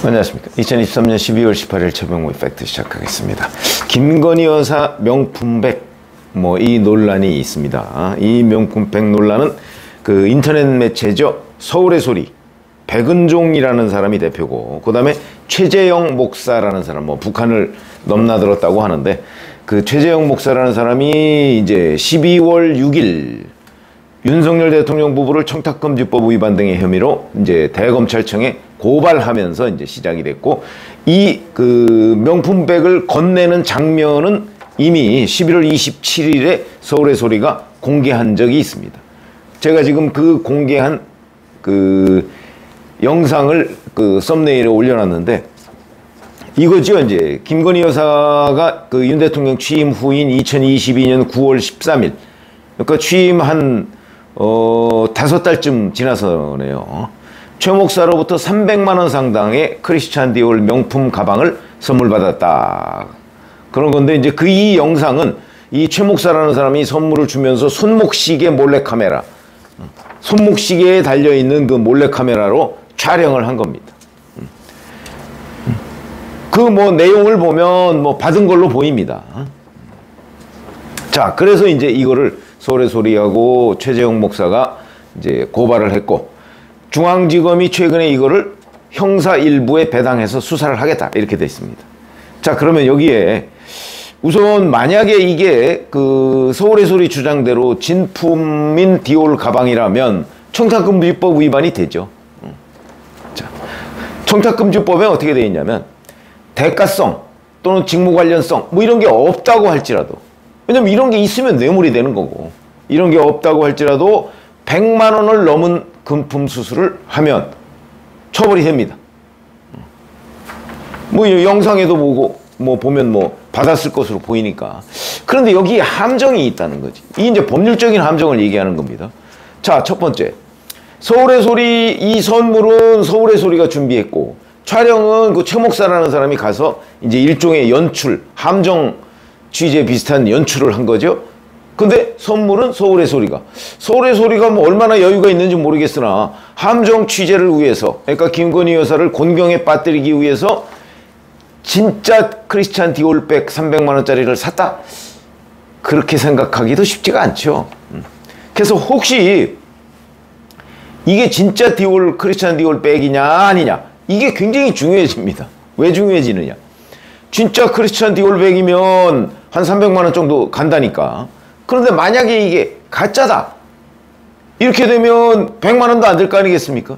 안녕하십니까. 2023년 12월 18일 최병무의 팩트 시작하겠습니다. 김건희 여사 명품백 이 논란이 있습니다. 이 명품백 논란은 그 인터넷 매체죠. 서울의 소리 백은종이라는 사람이 대표고, 그 다음에 최재형 목사라는 사람, 북한을 넘나들었다고 하는데, 그 최재형 목사라는 사람이 이제 12월 6일 윤석열 대통령 부부를 청탁금지법 위반 등의 혐의로 이제 대검찰청에 고발하면서 이제 시작이 됐고, 이 그 명품백을 건네는 장면은 이미 11월 27일에 서울의 소리가 공개한 적이 있습니다. 제가 지금 그 공개한 그 영상을 그 썸네일에 올려놨는데, 이거죠. 이제 김건희 여사가 그 윤 대통령 취임 후인 2022년 9월 13일, 그러니까 취임 한 5달쯤 지나서네요. 최 목사로부터 300만 원 상당의 크리스찬 디올 명품 가방을 선물 받았다. 그런 건데, 이제 그 이 영상은 이 최 목사라는 사람이 선물을 주면서 손목시계 몰래카메라, 손목시계에 달려있는 그 몰래카메라로 촬영을 한 겁니다. 그 내용을 보면 받은 걸로 보입니다. 자, 그래서 이제 이거를 서울의 소리하고 최재형 목사가 이제 고발을 했고, 중앙지검이 최근에 이거를 형사 일부에 배당해서 수사를 하겠다, 이렇게 돼 있습니다. 자, 그러면 여기에 우선 만약에 이게 그 서울의 소리 주장대로 진품인 디올 가방이라면 청탁금지법 위반이 되죠. 자, 청탁금지법에 어떻게 되어 있냐면 대가성 또는 직무 관련성 이런 게 없다고 할지라도, 왜냐면 이런 게 있으면 뇌물이 되는 거고, 이런 게 없다고 할지라도 100만 원을 넘은 금품 수수를 하면 처벌이 됩니다. 영상에도 보면 받았을 것으로 보이니까. 그런데 여기에 함정이 있다는 거지. 이게 이제 법률적인 함정을 얘기하는 겁니다. 자, 첫 번째, 서울의 소리, 이 선물은 서울의 소리가 준비했고, 촬영은 그 최 목사라는 사람이 가서 이제 일종의 연출, 함정 취재 비슷한 연출을 한 거죠. 근데 선물은 서울의 소리가. 서울의 소리가 얼마나 여유가 있는지 모르겠으나 함정 취재를 위해서, 그러니까 김건희 여사를 곤경에 빠뜨리기 위해서 진짜 크리스찬 디올백 300만 원짜리를 샀다? 그렇게 생각하기도 쉽지가 않죠. 그래서 혹시 이게 진짜 크리스찬 디올백이냐 아니냐, 이게 굉장히 중요해집니다. 왜 중요해지느냐? 진짜 크리스찬 디올백이면 한 300만 원 정도 간다니까. 그런데 만약에 이게 가짜다, 이렇게 되면 100만 원도 안 될 거 아니겠습니까?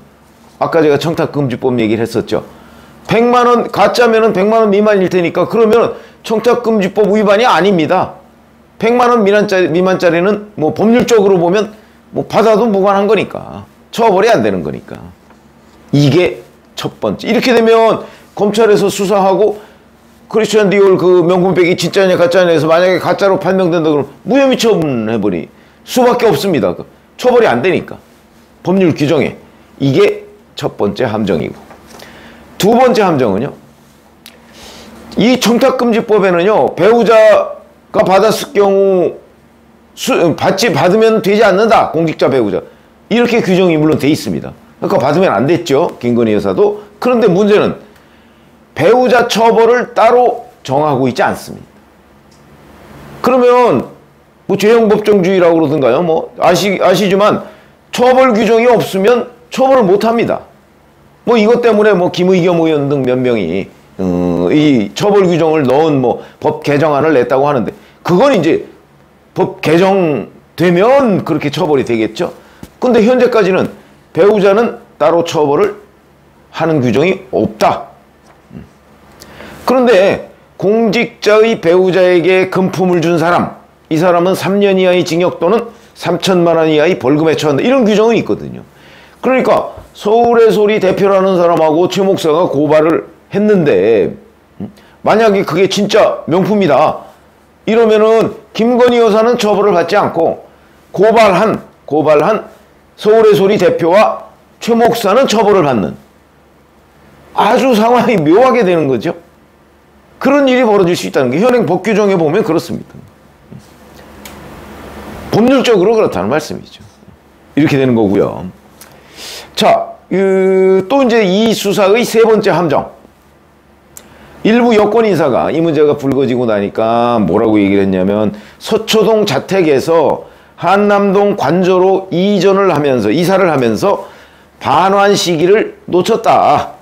아까 제가 청탁금지법 얘기를 했었죠. 100만 원, 가짜면은 100만 원 미만일 테니까, 그러면 청탁금지법 위반이 아닙니다. 100만 원 미만짜리는 법률적으로 보면 받아도 무관한 거니까, 처벌이 안 되는 거니까. 이게 첫 번째. 이렇게 되면 검찰에서 수사하고 크리스찬 디올 그 명품백이 진짜냐 가짜냐 해서 만약에 가짜로 판명된다 그러면 무혐의 처분해버리 수밖에 없습니다. 처벌이 안 되니까, 법률 규정에. 이게 첫 번째 함정이고, 두 번째 함정은요, 이 청탁금지법에는요, 배우자가 받았을 경우 받으면 되지 않는다, 공직자 배우자, 이렇게 규정이 물론 돼 있습니다. 그러니까 받으면 안 됐죠, 김건희 여사도. 그런데 문제는 배우자 처벌을 따로 정하고 있지 않습니다. 그러면 죄형법정주의라고 그러던가요? 아시지만 처벌 규정이 없으면 처벌을 못 합니다. 이것 때문에 김의겸 의원 등 몇 명이 이 처벌 규정을 넣은 법 개정안을 냈다고 하는데, 그건 이제 법 개정되면 그렇게 처벌이 되겠죠. 근데 현재까지는 배우자는 따로 처벌을 하는 규정이 없다. 그런데 공직자의 배우자에게 금품을 준 사람, 이 사람은 3년 이하의 징역 또는 3천만 원 이하의 벌금에 처한다, 이런 규정이 있거든요. 그러니까 서울의 소리 대표라는 사람하고 최 목사가 고발을 했는데, 만약에 그게 진짜 명품이다 이러면은 김건희 여사는 처벌을 받지 않고 고발한 서울의 소리 대표와 최 목사는 처벌을 받는, 아주 상황이 묘하게 되는 거죠. 그런 일이 벌어질 수 있다는 게 현행 법 규정에 보면 그렇습니다. 법률적으로 그렇다는 말씀이죠. 이렇게 되는 거고요. 자, 또 이제 이 수사의 세 번째 함정. 일부 여권 인사가 이 문제가 불거지고 나니까 뭐라고 얘기를 했냐면 서초동 자택에서 한남동 관저로 이사를 하면서 반환 시기를 놓쳤다.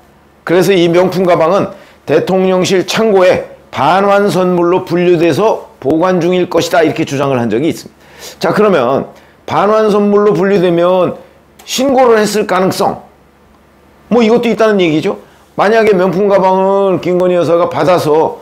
그래서 이 명품 가방은 대통령실 창고에 반환 선물로 분류돼서 보관 중일 것이다. 이렇게 주장을 한 적이 있습니다. 자, 그러면 반환 선물로 분류되면 신고를 했을 가능성, 뭐 이것도 있다는 얘기죠. 만약에 명품 가방을 김건희 여사가 받아서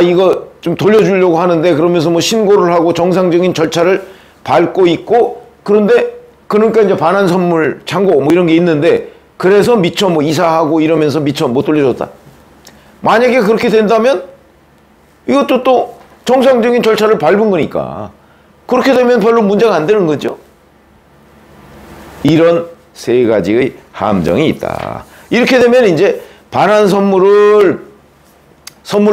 이거 좀 돌려주려고 하는데 그러면서 뭐 신고를 하고 정상적인 절차를 밟고 있고, 그러니까 이제 반환 선물 창고 뭐 이런 게 있는데 그래서 미처 뭐 이사하고 이러면서 미처 못 돌려줬다. 만약에 그렇게 된다면 이것도 또 정상적인 절차를 밟은 거니까 그렇게 되면 별로 문제가 안 되는 거죠. 이런 세 가지의 함정이 있다. 이렇게 되면 이제 반환 선물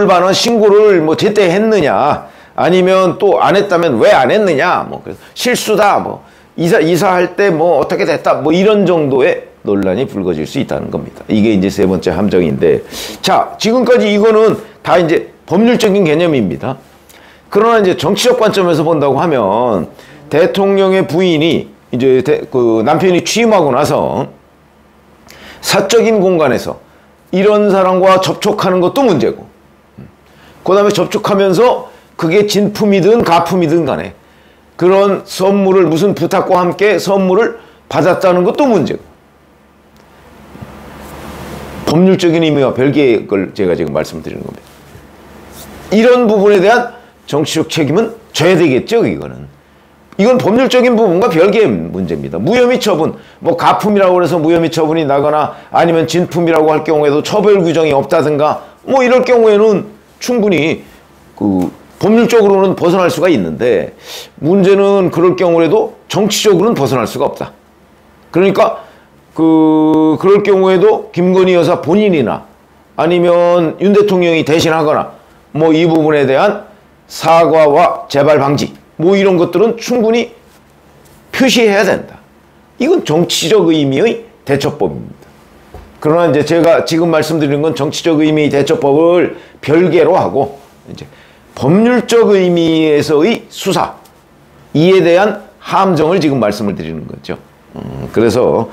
반환 신고를 뭐 제때 했느냐, 아니면 또 안 했다면 왜 안 했느냐, 뭐 실수다, 뭐 이사할 때 뭐 어떻게 됐다, 뭐 이런 정도의 논란이 불거질 수 있다는 겁니다. 이게 이제 세 번째 함정인데, 자, 지금까지 이거는 다 이제 법률적인 개념입니다. 그러나 이제 정치적 관점에서 본다고 하면 대통령의 부인이 이제 그 남편이 취임하고 나서 사적인 공간에서 이런 사람과 접촉하는 것도 문제고, 그 다음에 접촉하면서 그게 진품이든 가품이든 간에 그런 선물을 무슨 부탁과 함께 선물을 받았다는 것도 문제고, 법률적인 의미와 별개의 걸 제가 지금 말씀드리는 겁니다. 이런 부분에 대한 정치적 책임은 져야 되겠죠. 이건 법률적인 부분과 별개의 문제입니다. 무혐의 처분, 뭐 가품이라고 해서 무혐의 처분이 나거나 아니면 진품이라고 할 경우에도 처벌 규정이 없다든가 뭐 이럴 경우에는 충분히 그 법률적으로는 벗어날 수가 있는데, 문제는 그럴 경우에도 정치적으로는 벗어날 수가 없다. 그러니까 그럴 경우에도 김건희 여사 본인이나 아니면 윤 대통령이 대신하거나 뭐 이 부분에 대한 사과와 재발 방지 뭐 이런 것들은 충분히 표시해야 된다. 이건 정치적 의미의 대처법입니다. 그러나 이제 제가 지금 말씀드리는 건 정치적 의미의 대처법을 별개로 하고 이제 법률적 의미에서의 수사, 이에 대한 함정을 지금 말씀을 드리는 거죠. 그래서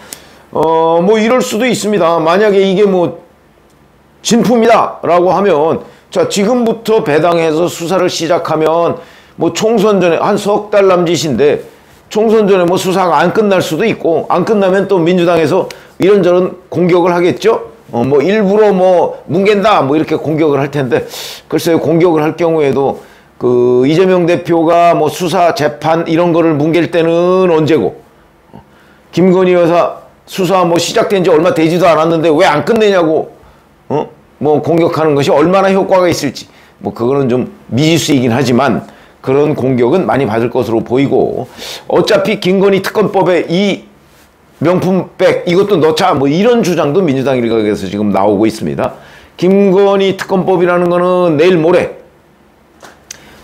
뭐 이럴 수도 있습니다. 만약에 이게 뭐 진품이다라고 하면, 자, 지금부터 배당해서 수사를 시작하면 뭐 총선 전에 한 석 달 남짓인데 총선 전에 뭐 수사가 안 끝날 수도 있고, 안 끝나면 또 민주당에서 이런저런 공격을 하겠죠. 뭐 일부러 뭐 뭉갠다 뭐 이렇게 공격을 할 텐데, 글쎄요, 공격을 할 경우에도 그 이재명 대표가 뭐 수사 재판 이런 거를 뭉갤 때는 언제고, 김건희 여사 수사 뭐 시작된 지 얼마 되지도 않았는데 왜 안 끝내냐고 뭐 공격하는 것이 얼마나 효과가 있을지, 뭐 그거는 좀 미지수이긴 하지만 그런 공격은 많이 받을 것으로 보이고, 어차피 김건희 특검법에 이 명품백 이것도 넣자 뭐 이런 주장도 민주당 일각에서 지금 나오고 있습니다. 김건희 특검법이라는 거는 내일 모레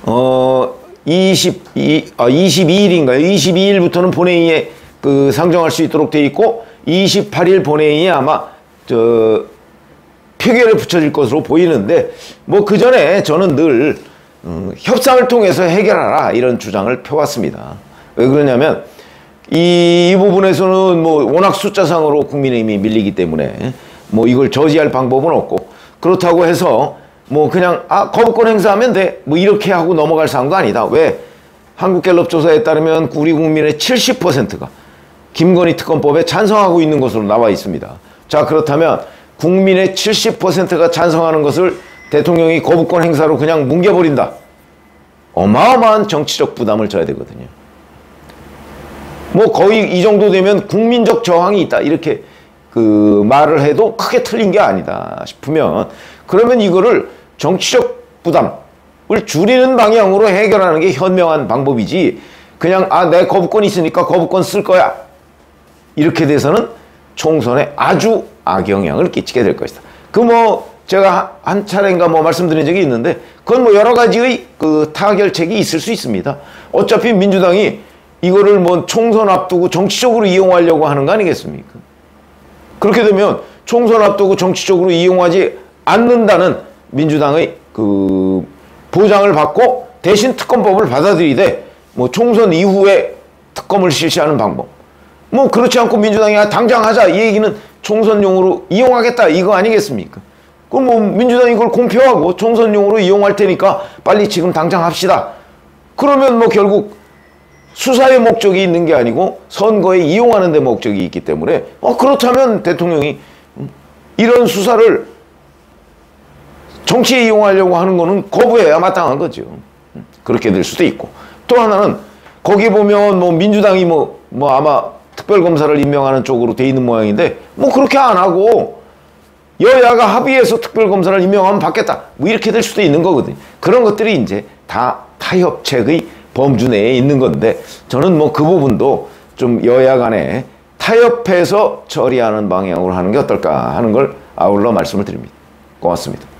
22일인가요? 22일부터는 본회의에 그 상정할 수 있도록 돼 있고 28일 본회의에 아마 표결에 붙여질 것으로 보이는데, 뭐 그 전에 저는 늘 협상을 통해서 해결하라 이런 주장을 펴왔습니다. 왜 그러냐면 이 부분에서는 뭐 워낙 숫자상으로 국민의힘이 밀리기 때문에 뭐 이걸 저지할 방법은 없고, 그렇다고 해서 뭐 그냥 거부권 행사하면 돼 뭐 이렇게 하고 넘어갈 사안도 아니다. 왜? 한국갤럽 조사에 따르면 우리 국민의 70%가 김건희 특검법에 찬성하고 있는 것으로 나와 있습니다. 자, 그렇다면 국민의 70%가 찬성하는 것을 대통령이 거부권 행사로 그냥 뭉개버린다. 어마어마한 정치적 부담을 져야 되거든요. 뭐 거의 이 정도 되면 국민적 저항이 있다 이렇게 그 말을 해도 크게 틀린 게 아니다 싶으면, 그러면 이거를 정치적 부담을 줄이는 방향으로 해결하는 게 현명한 방법이지, 그냥 내 거부권이 있으니까 거부권 쓸 거야 이렇게 돼서는 총선에 아주 악영향을 끼치게 될 것이다. 그 뭐 제가 한 차례인가 뭐 말씀드린 적이 있는데, 그건 뭐 여러 가지의 그 타결책이 있을 수 있습니다. 어차피 민주당이 이거를 뭐 총선 앞두고 정치적으로 이용하려고 하는 거 아니겠습니까? 그렇게 되면 총선 앞두고 정치적으로 이용하지 않는다는 민주당의 그 보장을 받고 대신 특검법을 받아들이되 뭐 총선 이후에 특검을 실시하는 방법. 뭐 그렇지 않고 민주당이 당장 하자 이 얘기는 총선용으로 이용하겠다 이거 아니겠습니까? 그럼 뭐 민주당이 이걸 공표하고 총선용으로 이용할 테니까 빨리 지금 당장 합시다. 그러면 뭐 결국 수사의 목적이 있는 게 아니고 선거에 이용하는 데 목적이 있기 때문에 그렇다면 대통령이 이런 수사를 정치에 이용하려고 하는 거는 거부해야 마땅한 거죠. 그렇게 될 수도 있고. 또 하나는 거기 보면 뭐 민주당이 뭐 아마 특별검사를 임명하는 쪽으로 돼 있는 모양인데 뭐 그렇게 안 하고 여야가 합의해서 특별검사를 임명하면 받겠다. 뭐 이렇게 될 수도 있는 거거든요. 그런 것들이 이제 다 타협책의 범주 내에 있는 건데 저는 뭐 그 부분도 좀 여야 간에 타협해서 처리하는 방향으로 하는 게 어떨까 하는 걸 아울러 말씀을 드립니다. 고맙습니다.